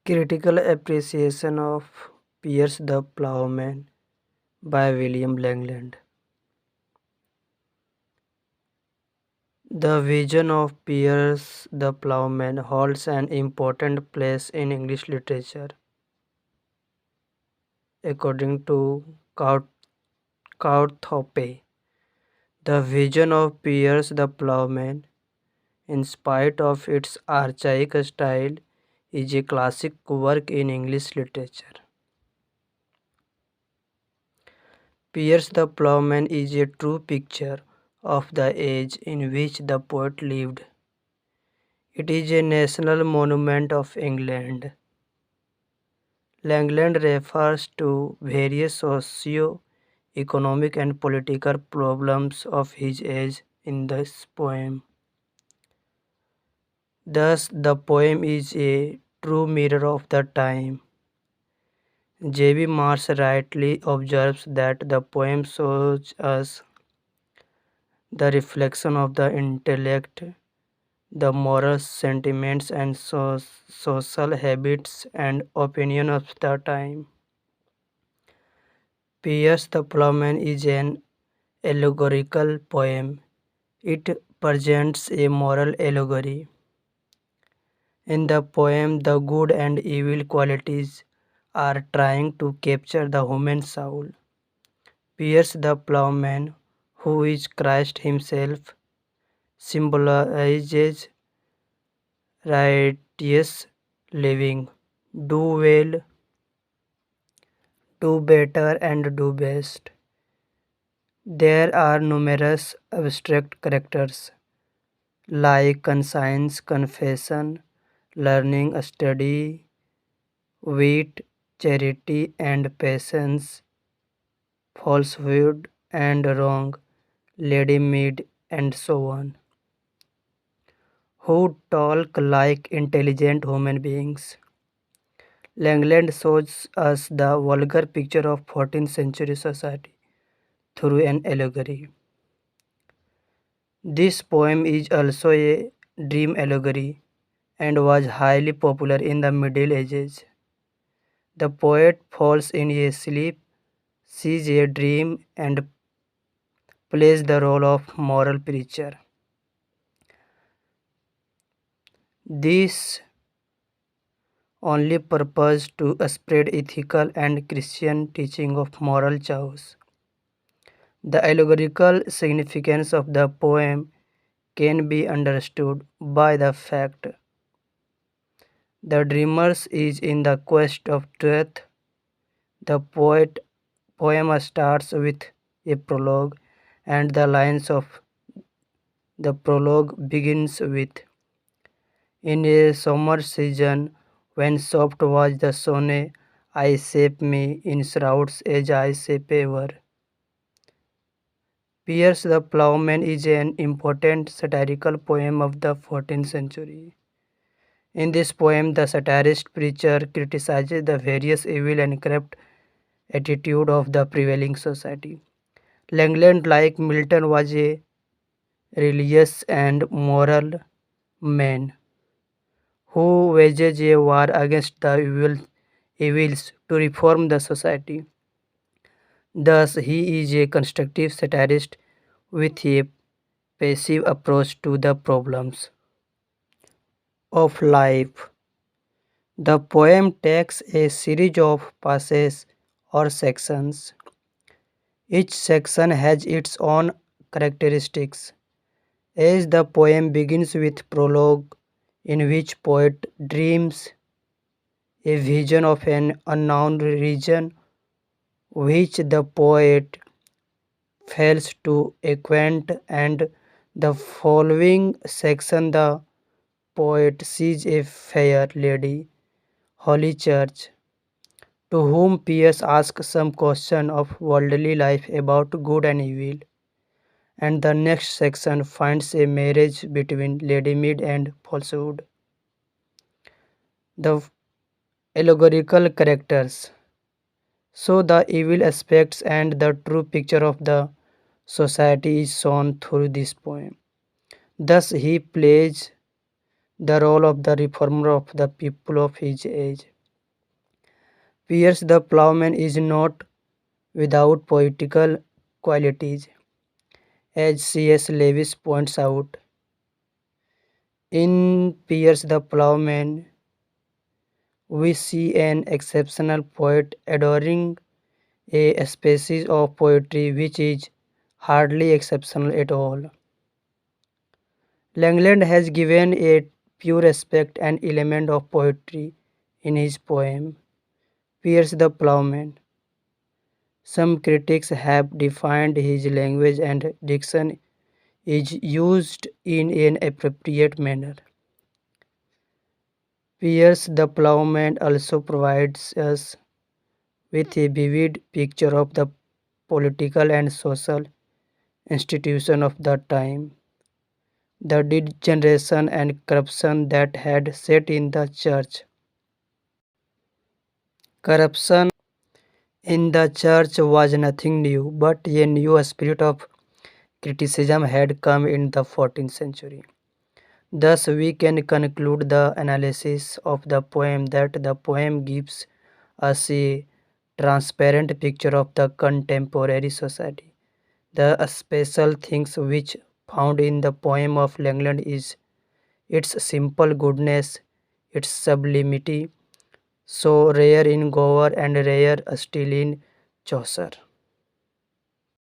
Critical appreciation of Piers the Plowman by William Langland. The vision of Piers the Plowman holds an important place in English literature. According to Courthope, the vision of Piers the Plowman, in spite of its archaic style, is a classic work in English literature. Piers the Plowman is a true picture of the age in which the poet lived. It is a national monument of England. Langland refers to various socio-economic and political problems of his age in this poem. Thus, the poem is a true mirror of the time. J.B. Marsh rightly observes that the poem shows us the reflection of the intellect, the moral sentiments and social habits and opinion of the time. Piers the Plowman is an allegorical poem. It presents a moral allegory. In the poem, the good and evil qualities are trying to capture the human soul. Piers the Plowman, who is Christ himself, symbolizes righteous living, do well, do better, and do best. There are numerous abstract characters like conscience, confession, learning, study, wit, charity, and patience, falsehood and wrong, lady mead, and so on, who talk like intelligent human beings. Langland shows us the vulgar picture of 14th century society through an allegory. This poem is also a dream allegory and was highly popular in the Middle Ages. The poet falls in a sleep, sees a dream, and plays the role of moral preacher. This only purpose to spread ethical and Christian teaching of moral choice. The allegorical significance of the poem can be understood by the fact the dreamer is in the quest of truth. The poem starts with a prologue, and the lines of the prologue begins with in a summer season when soft was the sun, I shape me in shrouds as I shape ever. Piers the Plowman is an important satirical poem of the 14th century. In this poem, the satirist preacher criticizes the various evil and corrupt attitude of the prevailing society. Langland, like Milton, was a religious and moral man who wages a war against the evils to reform the society. Thus, he is a constructive satirist with a passive approach to the problems of life. The poem takes a series of passages or sections. Each section has its own characteristics. As the poem begins with prologue, in which poet dreams a vision of an unknown region which the poet fails to acquaint, and the following section the poet sees a fair lady, holy church, to whom Pierce asks some question of worldly life about good and evil, and the next section finds a marriage between Lady Mead and falsehood. The allegorical characters so the evil aspects and the true picture of the society is shown through this poem. Thus, he plays the role of the reformer of the people of his age. Piers the Plowman is not without poetical qualities, as C.S. Lewis points out. In Piers the Plowman, we see an exceptional poet adoring a species of poetry which is hardly exceptional at all. Langland has given a pure aspect and element of poetry in his poem, Piers the Plowman. Some critics have defined his language and diction is used in an appropriate manner. Piers the Plowman also provides us with a vivid picture of the political and social institution of the time, the degeneration and corruption that had set in the church. Corruption in the church was nothing new, but a new spirit of criticism had come in the 14th century. Thus, we can conclude the analysis of the poem that the poem gives us a transparent picture of the contemporary society. The special things which found in the poem of Langland is its simple goodness, its sublimity, so rare in Gower and rare still in Chaucer.